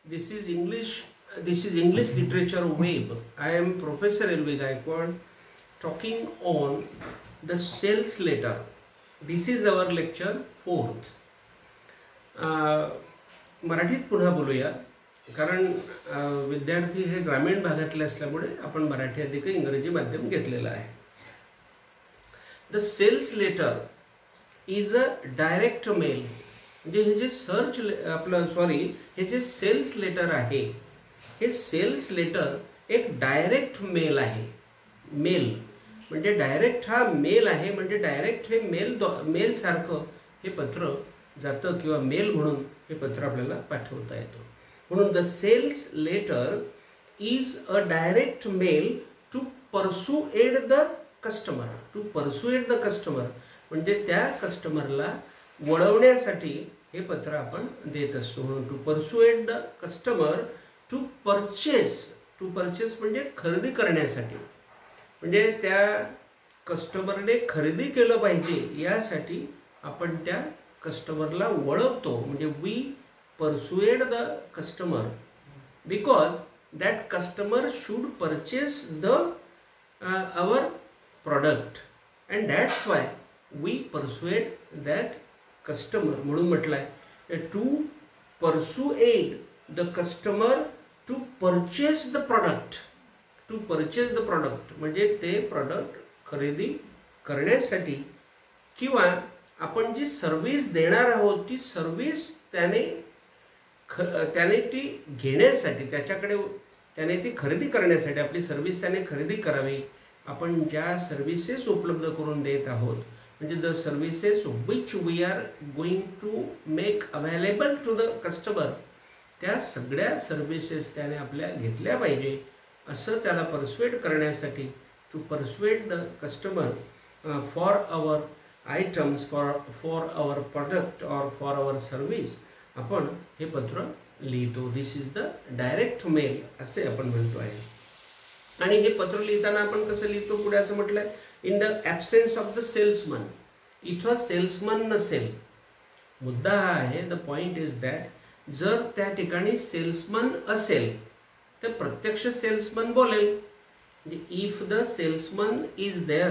This is English. This is English Literature Web. I am Professor L.V. Gaikwad, talking on the sales letter. This is our lecture 4th. मराठीत पुन्हा बोलूया, कारण विद्यार्थी हे ग्रामीण भागातले असल्यामुळे आपण मराठी अधिक इंग्रजी माध्यम घेतलेलं आहे. The sales letter is a direct mail. म्हणजे हे जे हे जे सेल्स लेटर आहे, हे सेल्स लेटर एक डायरेक्ट मेल आहे. मेल म्हणजे डायरेक्ट हा मेल आहे, म्हणजे डायरेक्ट हे मेल सारखं हे पत्र जातं किंवा मेल म्हणून हे पत्र आपल्याला पाठवता येतं. म्हणून the sales letter is a direct mail to persuade the customer. To persuade the customer म्हणजे त्या कस्टमरला वळवण्यासाठी हे पत्र आपण देत असतो. म्हणून to persuade the customer to purchase. To purchase म्हणजे खरेदी करण्यासाठी, म्हणजे त्या कस्टमरने खरेदी केलं पाहिजे यासाठी आपण त्या कस्टमरला वळवतो. म्हणजे we persuade the customer because that customer should purchase the our product and that's why we persuade that customer. म्हणून म्हटलं आहे to persuade the customer to purchase the product. To purchase the product म्हणजे ते product खरेदी करण्यासाठी किंवा आपण जी service देणार आहोत ती सर्व्हिस त्याने ती घेण्यासाठी, त्याने ती खरेदी करण्यासाठी, आपली सर्व्हिस त्याने खरेदी करावी. आपण ज्या सर्व्हिसेस उपलब्ध करून देत आहोत, म्हणजे the services which we are going to make available to the customer, त्या सगळ्या सर्व्हिसेस त्याने आपल्या घेतल्या पाहिजे असं त्याला परसुएड करण्यासाठी to persuade the customer for our items, for our product और फॉर आवर सर्व्हिस आपण हे पत्र लिहितो. This is the direct mail असे आपण म्हणतो आहे. आणि हे पत्र लिहिताना आपण कसं लिहितो, पुढे असं म्हटलंय in the absence of the salesman. इथं सेल्समन नसेल. मुद्दा हा आहे, द पॉइंट इज दॅट जर त्या ठिकाणी सेल्समन असेल तर प्रत्यक्ष सेल्समन बोलेल. म्हणजे if the salesman is there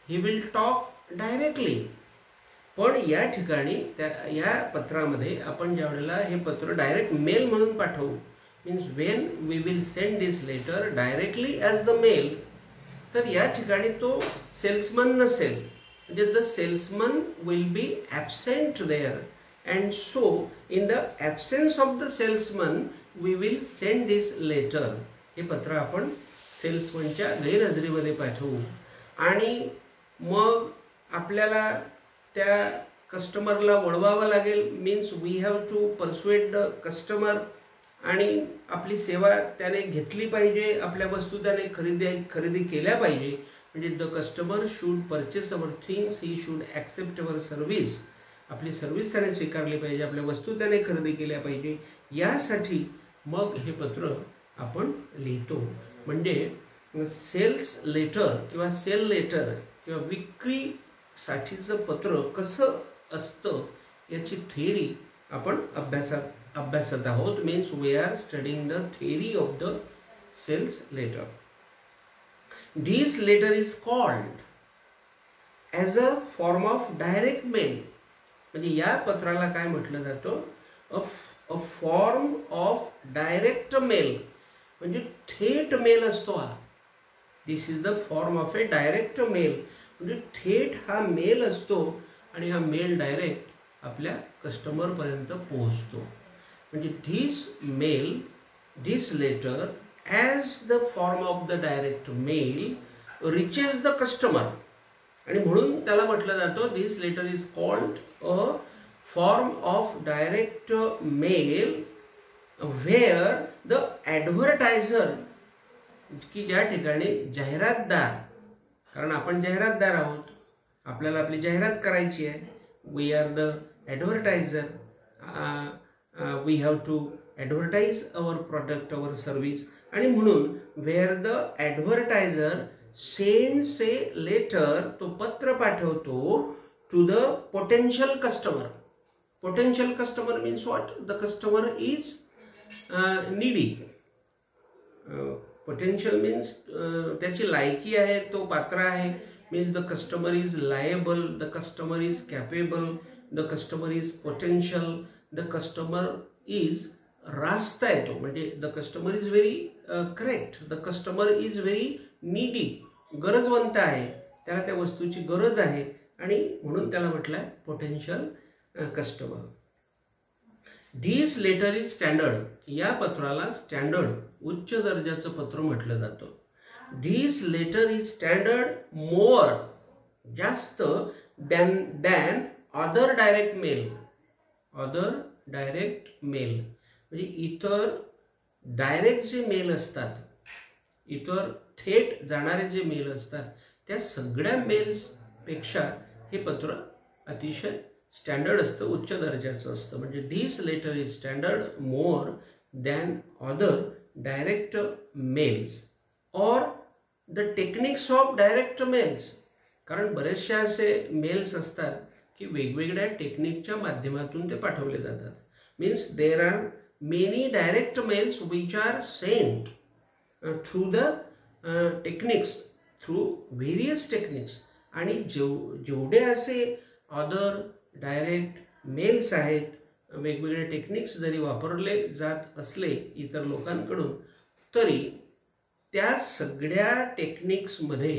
he will talk directly. पण या ठिकाणी या पत्रामध्ये आपण ज्या वेळेला हे पत्र डायरेक्ट मेल म्हणून पाठवू, means when we will send this letter directly as the mail, तर या ठिकाणी तो सेल्समन नसेल. म्हणजे the salesman will be absent there and so in the absence of the salesman we will send this letter. हे पत्र आपण सेल्समनच्या गैरहजेरीमध्ये पाठवू आणि मग आपल्याला त्या कस्टमरला वळवावं लागेल. Means we have to persuade the customer आणि आपली सेवा त्याने घेतली पाहिजे, आपल्या वस्तू त्याने खरेदी केल्या पाहिजे. म्हणजे the customer should purchase our things, he should accept our service. आपली सर्व्हिस त्याने स्वीकारली पाहिजे, आपल्या वस्तू त्याने खरेदी केल्या पाहिजे. यासाठी मग हे पत्र आपण लिहितो. म्हणजे सेल्स लेटर किंवा सेल लेटर किंवा विक्रीसाठीचं पत्र कसं असतं याची थिअरी आपण अभ्यासत आहोत. Means we are studying the theory of the sales letter. This letter is called as a form of direct mail. म्हणजे या पत्राला काय म्हटलं जातं, a form of direct mail. म्हणजे थेट मेल असतो हा. This is the form of a direct mail. म्हणजे थेट हा मेल असतो आणि हा मेल डायरेक्ट आपल्या कस्टमरपर्यंत पोहोचतो. म्हणजे this letter as the form of the direct mail reaches the customer. आणि म्हणून त्याला म्हटलं जातं this letter is called a form of direct mail where the advertiser, की ज्या ठिकाणी जाहिरातदार, कारण आपण जाहिरातदार आहोत, आपल्याला आपली जाहिरात करायची आहे. We are the advertiser. We have to advertise our product, our service. आणि म्हणून where the advertiser sends a letter, तो पत्र पाठवतो to the potential customer. Potential customer means what, the customer is needy. Potential means त्याची लायकी आहे, तो पात्र आहे. Means the customer is liable, the customer is capable, the customer is potential, the customer is रास्ता येतो म्हणजे the customer is very correct, the customer is very needy, गरजवंत आहे, त्याला त्या वस्तूची गरज आहे आणि म्हणून त्याला म्हटलं आहे potential customer. This letter is standard. या पत्राला स्टँडर्ड उच्च दर्जाचं पत्र म्हटलं जातं. This letter is standard more जास्त than other direct mail. Other direct mail म्हणजे इतर डायरेक्ट जे मेल असतात, इतर थेट जाणारे जे मेल असतात त्या सगळ्या मेल्सपेक्षा हे पत्र अतिशय स्टँडर्ड असतं, उच्च दर्जाचं असतं. म्हणजे this letter is standard more than other direct mails or the techniques of direct mails. कारण बरेचसे असे मेल्स असतात की वेगवेगळ्या टेक्निकच्या माध्यमातून ते पाठवले जातात. Means there are many direct mails which are sent through the techniques, through various techniques. आणि जेवढे असे अदर डायरेक्ट मेल्स आहेत, वेगवेगळे टेक्निक्स जरी वापरले जात असले इतर लोकांकडून, तरी त्या सगळ्या टेक्निक्समध्ये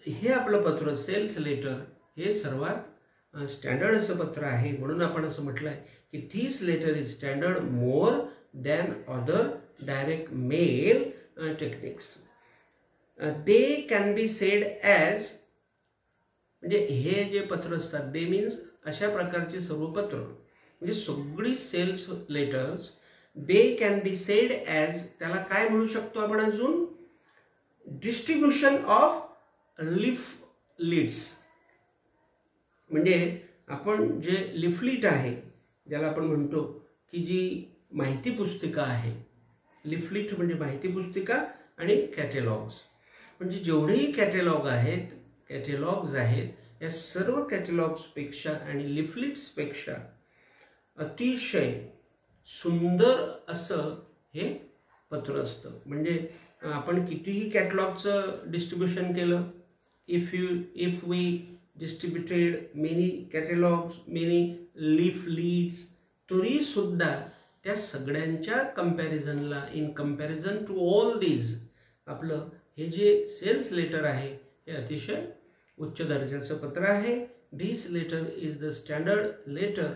हे आपलं पत्र सेल्स लेटर हे सर्वात स्टँडर्ड असं पत्र आहे. म्हणून आपण असं म्हटलं आहे की this letter is standard more than other direct mail techniques. They can be said as म्हणजे हे जे पत्र असतात दे मीन्स अशा प्रकारचे सर्व पत्र म्हणजे सगळी sales letters they can be said as, त्याला काय म्हणू शकतो आपण अजून, डिस्ट्रीब्युशन ऑफ लिफलीट्स. म्हणजे आपण जे लिफलीट आहे ज्याला आपण म्हणतो की जी माहिती पुस्तिका आहे, लिफलीट म्हणजे माहिती पुस्तिका आणि कॅटेलॉग्स. म्हणजे जेवढेही कॅटेलॉग आहेत, कॅटेलॉग्स आहेत, या सर्व कॅटेलॉग्सपेक्षा आणि लिफलिट्सपेक्षा अतिशय सुंदर असं हे पत्र असतं. म्हणजे आपण कितीही कॅटलॉगचं डिस्ट्रीब्युशन केलं, if we distributed many catalogues, many leaflets, तरीसुद्धा त्या सगळ्यांच्या कंपॅरिझनला, in comparison to all these, आपलं हे जे सेल्स लेटर आहे हे अतिशय उच्च दर्जाचं पत्र आहे. This letter is the standard letter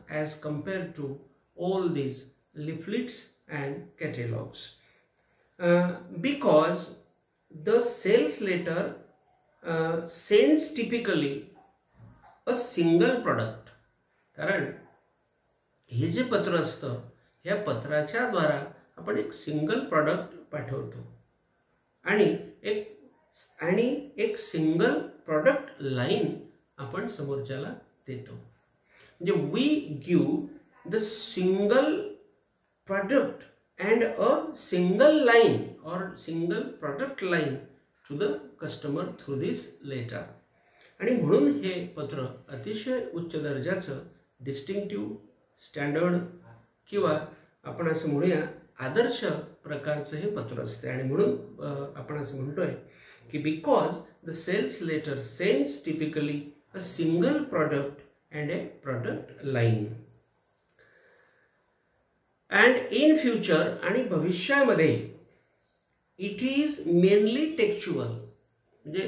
as compared to all these leaflets and catalogues. Because the sales letter sends typically a single product. कारण हे जे पत्र असतं ह्या पत्राच्या द्वारा आपण एक सिंगल प्रॉडक्ट पाठवतो आणि एक सिंगल प्रॉडक्ट लाईन आपण समोरच्याला देतो. म्हणजे we give the single product and a single line or single product line to the customer through this letter. आणि म्हणून हे पत्र अतिशय उच्च दर्जाचं, डिस्टिंक्टिव्ह, स्टँडर्ड किंवा आपण असं म्हणूया आदर्श प्रकारचं हे पत्र असते. आणि म्हणून आपण असं म्हणतोय की because the sales letter sends typically a single product and a product line. And in future, आणि भविष्यामध्ये, इट इज मेनली टेक्च्युअल. म्हणजे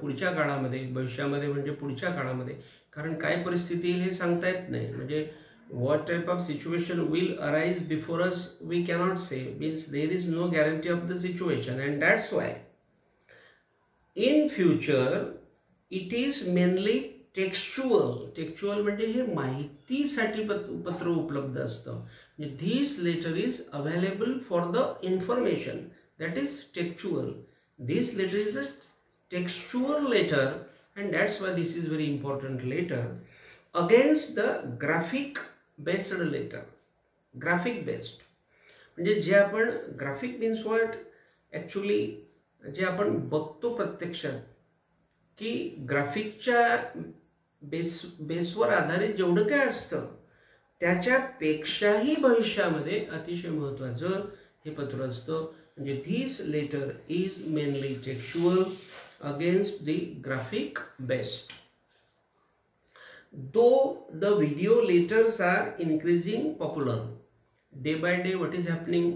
पुढच्या काळामध्ये, भविष्यामध्ये म्हणजे पुढच्या काळामध्ये, कारण काय परिस्थिती येईल हे सांगता येत नाही. म्हणजे what type of situation will arise before us we cannot say. Means there is no guarantee of the situation, and that's why in future it is mainly textual. Textual म्हणजे हे माहितीसाठी पत्र उपलब्ध असतं. This letter is available for the information, that is textual. This letter is a textual letter, and that's why this is very important letter against the graphic based letter. Graphic based म्हणजे जे आपण, graphic means what, actually जे आपण बघतो प्रत्यक्षात की ग्राफिकच्या बेसवर आधारित जेवढं काय असतं त्याच्यापेक्षाही भविष्यामध्ये अतिशय महत्त्वाचं हे पत्र असतं. म्हणजे this letter is mainly textual against the graphic based. Though the video letters are increasing popular, day by day what is happening?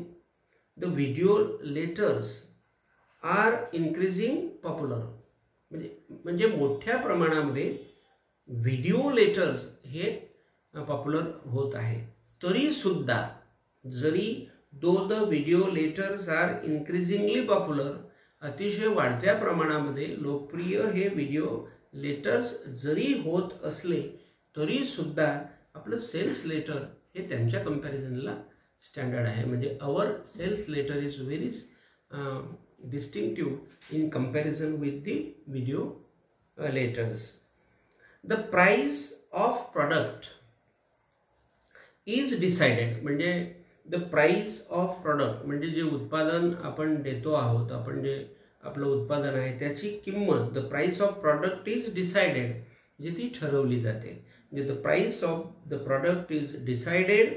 The video letters are increasing popular. म्हणजे मोठ्या प्रमाणामध्ये व्हिडिओ लेटर्स हे पॉप्युलर होत आहे. तरी सुद्धा जरी though the video letters are increasingly popular, अतिशय वाढत्या प्रमाणामध्ये लोकप्रिय हे व्हिडिओ लेटर्स जरी होत असले तरी सुद्धा आपलं सेल्स लेटर हे त्यांच्या कंपॅरिझनला स्टँडर्ड आहे. म्हणजे our sales letter is very distinctive in comparison with the video letters. The price of product is decided. म्हणजे द प्राइस ऑफ प्रोडक्ट म्हणजे जे उत्पादन आपण देतो आहोत, आपण जे आपलं उत्पादन आहे त्याची किंमत, the price of product is decided, म्हणजे ती ठरवली जाते. म्हणजे the price of the product is decided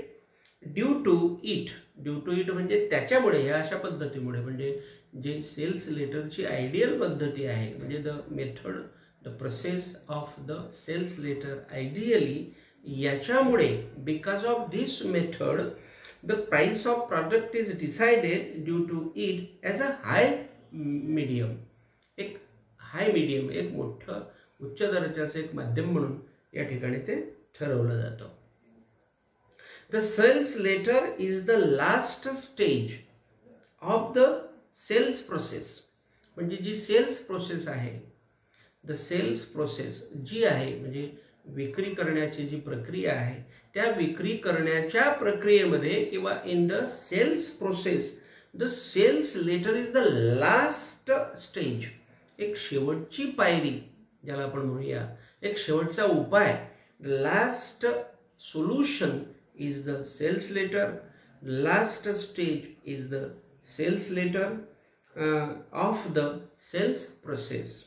due to it. Due to it म्हणजे त्याच्यामुळे, या अशा पद्धतीमुळे. म्हणजे जे सेल्स लेटरची आयडियल पद्धती आहे, म्हणजे the method, the process of the sales letter ideally, याच्यामुळे because of this method the price of product is decided due to it as a high medium. एक हाय मीडियम, एक मोठं उच्च दर्जाचं एक माध्यम म्हणून या ठिकाणी ते ठरवलं जातं. The sales letter is the last stage of the sales process. म्हणजे जी सेल्स प्रोसेस आहे, द सेल्स प्रोसेस जी आहे, म्हणजे विक्री करण्याची जी प्रक्रिया आहे, त्या विक्री करण्याच्या प्रक्रियेमध्ये किंवा in the sales process the sales letter is the last stage. एक शेवटची पायरी ज्याला आपण म्हणूया, एक शेवटचा उपाय. Last solution is the sales letter. Last stage is the sales letter of the sales process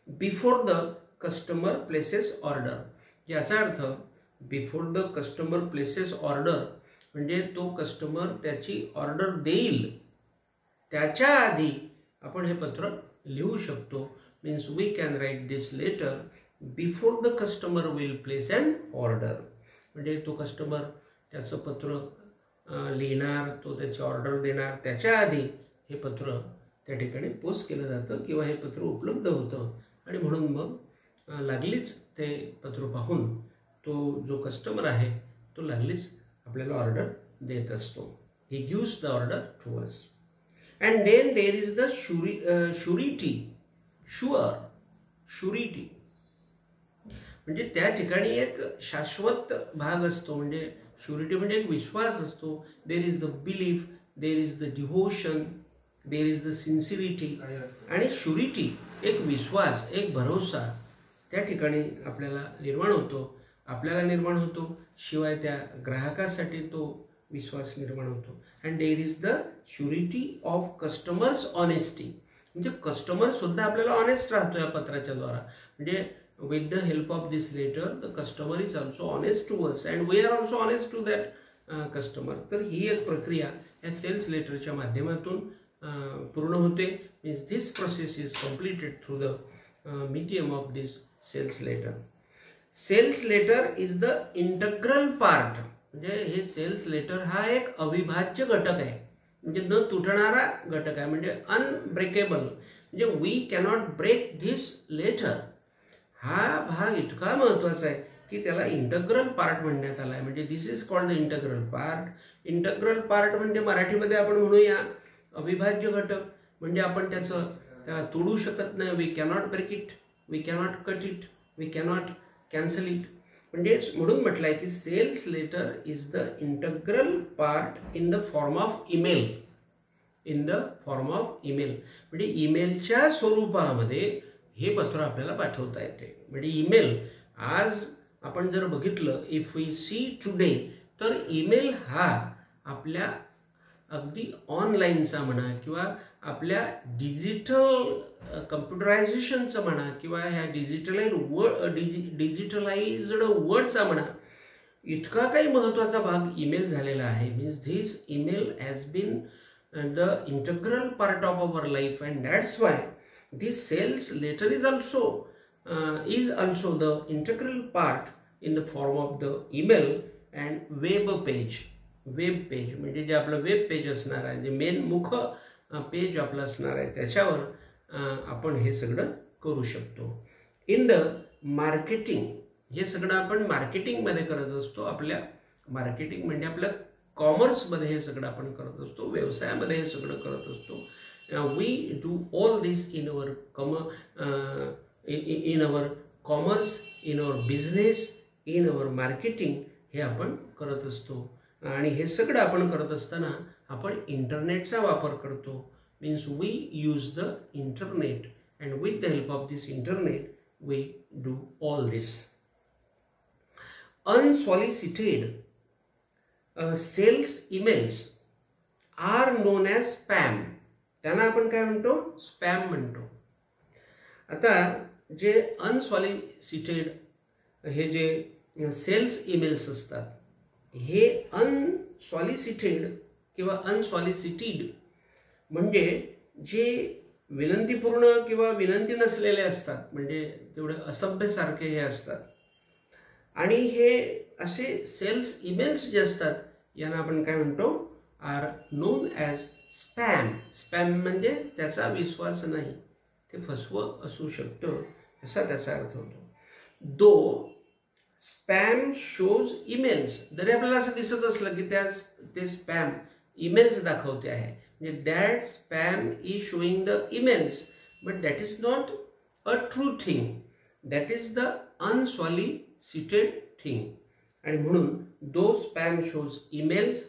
before the customer places order. याचा अर्थ before the customer places order म्हणजे तो कस्टमर त्याची ऑर्डर देईल त्याच्या आधी आपण हे पत्र लिहू शकतो. Means we can write this letter before the customer will place an order. म्हणजे तो कस्टमर त्याचं पत्र लिहिणार, तो त्याची ऑर्डर देणार, त्याच्या आधी हे पत्र त्या ठिकाणी पोस्ट केलं जातं किंवा हे पत्र उपलब्ध होतं. आणि म्हणून मग लागलीच ते पत्र पाहून तो जो कस्टमर आहे तो लागलीच आपल्याला ऑर्डर देत असतो. He gives the order to us. And then there is the surety. Surety म्हणजे त्या ठिकाणी एक शाश्वत भाग असतो. म्हणजे शुरिटी म्हणजे एक विश्वास असतो. There is the belief, there is the devotion, there is the sincerity. आणि शुरिटी एक विश्वास, एक भरोसा त्या ठिकाणी आपल्याला निर्माण होतो, आपल्याला निर्माण होतो, शिवाय त्या ग्राहकासाठी तो विश्वास निर्माण होतो. And there is the surety of customers honesty. म्हणजे कस्टमर सुद्धा आपल्याला ऑनेस्ट राहतो या पत्राच्या द्वारा. म्हणजे with the help of this letter the customer is also honest to us and we are also honest to that customer. तर ही एक प्रक्रिया या सेल्स लेटरच्या माध्यमातून पूर्ण होते. Means this process is completed through the medium of this sales letter. Sales letter is the integral part. म्हणजे हे सेल्स लेटर हा एक अविभाज्य घटक आहे, म्हणजे न तुटणारा घटक आहे, म्हणजे अनब्रेकेबल. म्हणजे we cannot break this letter. हा भाग इतका महत्त्वाचा आहे की त्याला इंटग्रल पार्ट म्हणण्यात आला आहे. म्हणजे this is called the integral part. Integral part म्हणजे मराठीमध्ये आपण म्हणूया अविभाज्य घटक. म्हणजे आपण त्याला तोडू शकत नाही. We cannot break it, we cannot cut it, we cannot cancel it. म्हणजे म्हणून म्हटलं आहे की sales letter is the integral part in the form of email. In the form of email म्हणजे ईमेलच्या स्वरूपामध्ये हे पत्र आपल्याला पाठवता येते. म्हणजे ईमेल आज आपण जर बघितलं, इफ वी सी टुडे, तर ईमेल हा आपल्या अगदी ऑनलाईनचा म्हणा किंवा आपल्या डिजिटल कम्प्युटरायझेशनचं म्हणा किंवा ह्या डिजिटलाइज्ड वर्डचा म्हणा, इतका काही महत्त्वाचा भाग ईमेल झालेला आहे. Means this email has been the integral part of our life and that's why this sales letter is also the integral part in the form of the email and web page म्हणजे जे आपलं web page असणार आहे, जे main मुख्य page आपलं असणार आहे, त्याच्यावर आपण हे सगळं करू शकतो. इन द मार्केटिंग, हे सगळं आपण मार्केटिंगमध्ये करत असतो. आपल्या मार्केटिंग म्हणजे आपल्या कॉमर्समध्ये हे सगळं आपण करत असतो, व्यवसायामध्ये हे सगळं करत असतो. We do all this in our commerce, in our business, in our marketing. हे आपण करत असतो. आणि हे सगळं आपण करत असताना आपण इंटरनेटचा वापर करतो. Means we use the internet and with the help of this internet we do all this. Unsolicited sales emails are known as spam. त्यांना आपण काय म्हणतो? स्पॅम म्हणतो. आता जे अनसॉलिसिटेड हे जे सेल्स ईमेल्स असतात, हे अनसॉलिसिटेड किंवा अनसॉलिसिटेड म्हणजे जे विनंतीपूर्ण किंवा विनंती नसलेले असतात, म्हणजे तेवढे असभ्यसारखे हे असतात. आणि हे असे सेल्स ईमेल्स जे असतात यांना आपण काय म्हणतो? Are known as spam. Spam म्हणजे त्याचा विश्वास नाही, ते फसवं असू शकतं, असा त्याचा अर्थ होतो. दो स्पॅम शोज ईमेल्स, जरी आपल्याला असं दिसत असलं की ते स्पॅम ईमेल्स दाखवते आहे, म्हणजे that spam is showing the emails, but that is not a true thing, that is the unsolicited thing. आणि म्हणून though spam shows emails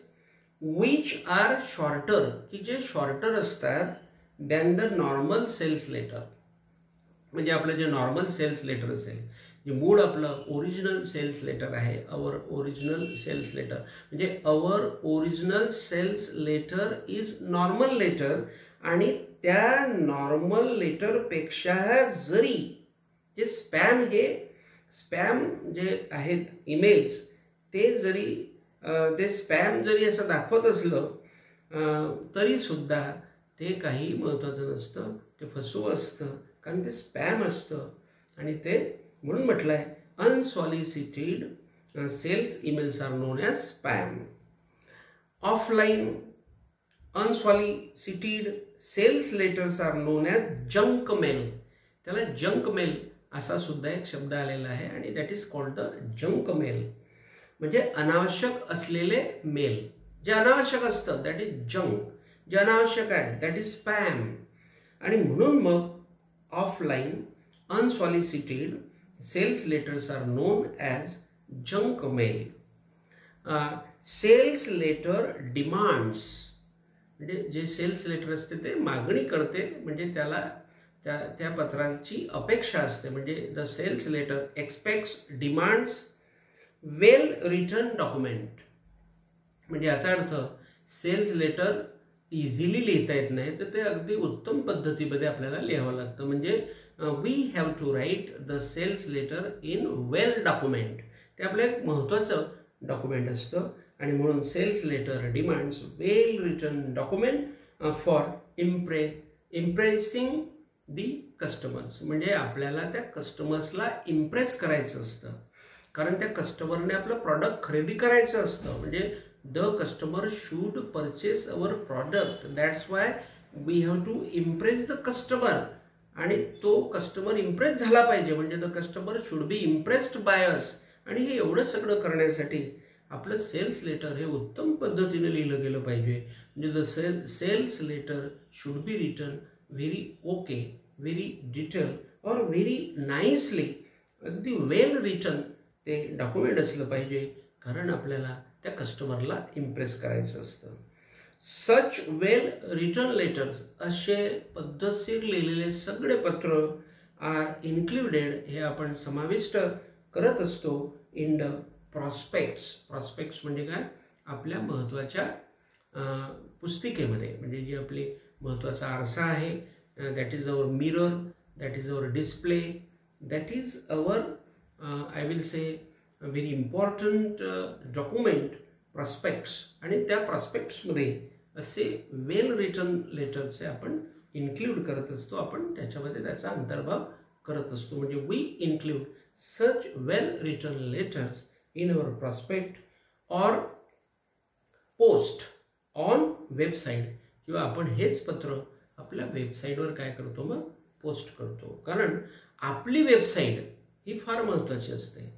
which are shorter, की जे शॉर्टर असतात than the normal sales letter. म्हणजे आपलं जे normal cells letter असेल, जे मूळ आपलं ओरिजिनल सेल्स लेटर आहे, अवर ओरिजिनल सेल्स लेटर, म्हणजे our original sales letter is normal letter. आणि त्या नॉर्मल लेटरपेक्षा जरी जे स्पॅम जे आहेत ईमेल्स, ते जरी ते स्पॅम जरी असं दाखवत असलं तरी सुद्धा ते काही महत्त्वाचं नसतं, ते फसवं असतं, कारण ते स्पॅम असतं. आणि ते म्हणून म्हटलं आहे unsolicited sales emails are known as spam. Offline unsolicited sales letters are known as junk mail. त्याला जंक मेल असा सुद्धा एक शब्द आलेला आहे आणि that is called the junk mail. म्हणजे अनावश्यक असलेले मेल, जे अनावश्यक असतं दॅट इज जंक, जे अनावश्यक आहे दॅट इज स्पॅम. आणि म्हणून मग offline unsolicited sales letters are known as junk mail. Sales letter demands, म्हणजे जे सेल्स लेटर असते ते मागणी करते, म्हणजे त्याला त्या पत्राची अपेक्षा असते. म्हणजे the sales letter expects, demands well written document. म्हणजे याचा अर्थ सेल्स लेटर इझिली लिहिता येत नाही, तर ते अगदी उत्तम पद्धतीमध्ये आपल्याला लिहावं लागतं. म्हणजे we have to write the sales letter in well document. ते आपलं एक महत्त्वाचं डॉक्युमेंट असतं. आणि म्हणून sales letter demands well written document for impressing the customers. म्हणजे आपल्याला त्या कस्टमर्सला इम्प्रेस करायचं असतं, कारण त्या कस्टमरने आपलं प्रॉडक्ट खरेदी करायचं असतं. म्हणजे the customer should purchase our product, that's why we have to impress the customer. आणि तो कस्टमर इम्प्रेस झाला पाहिजे, म्हणजे the customer should be impressed by us. आणि हे एवढं सगळं करण्यासाठी आपलं सेल्स लेटर हे उत्तम पद्धतीने लिहिलं गेलं पाहिजे. म्हणजे the sales letter should be written very okay, very detail or very nicely, अगदी वेल रिटन ते डॉक्युमेंट असलं पाहिजे, कारण आपल्याला त्या कस्टमरला इम्प्रेस करायचं असतं. सच वेल रिटन लेटर्स, असे पद्धतशीर लिहिलेले सगळे पत्र आर इन्क्लुडेड, हे आपण समाविष्ट करत असतो इन द प्रॉस्पेक्ट्स. प्रॉस्पेक्ट्स म्हणजे काय? आपल्या महत्त्वाच्या पुस्तिकेमध्ये, म्हणजे जी आपली महत्त्वाचा आरसा आहे, that is our mirror, that is our display, that is our I will say very important document prospects, आणि त्या प्रॉस्पेक्ट्समध्ये असे वेल रिटन लेटर्सचे आपण इन्क्लूड करत असतो, आपण त्याच्यामध्ये त्याचा अंतर्भाव करत असतो. म्हणजे we include such well written letters in our prospect or post on website, किंवा आपण हेच पत्र आपल्या वेबसाईटवर काय करतो, मग पोस्ट करतो. कारण आपली वेबसाईट ही फार महत्त्वाची असते.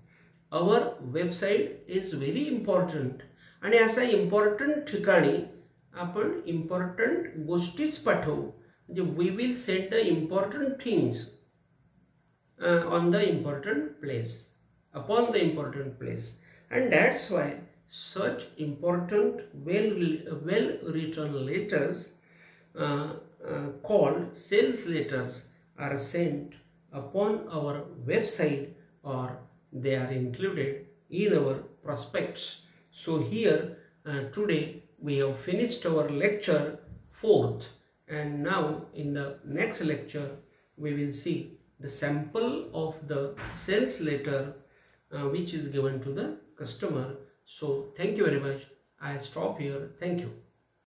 Our website is very important, आणि असा इम्पॉर्टंट ठिकाणी आपण इम्पॉर्टंट गोष्टीच पाठवू. म्हणजे we will send the important things on the important place, upon the important place, and that's why such important well written letters called sales letters are sent upon our website, or they are included in our prospects. So here today we have finished our lecture 4th, and now in the next lecture we will see the sample of the sales letter which is given to the customer. So thank you very much. I stop here. Thank you.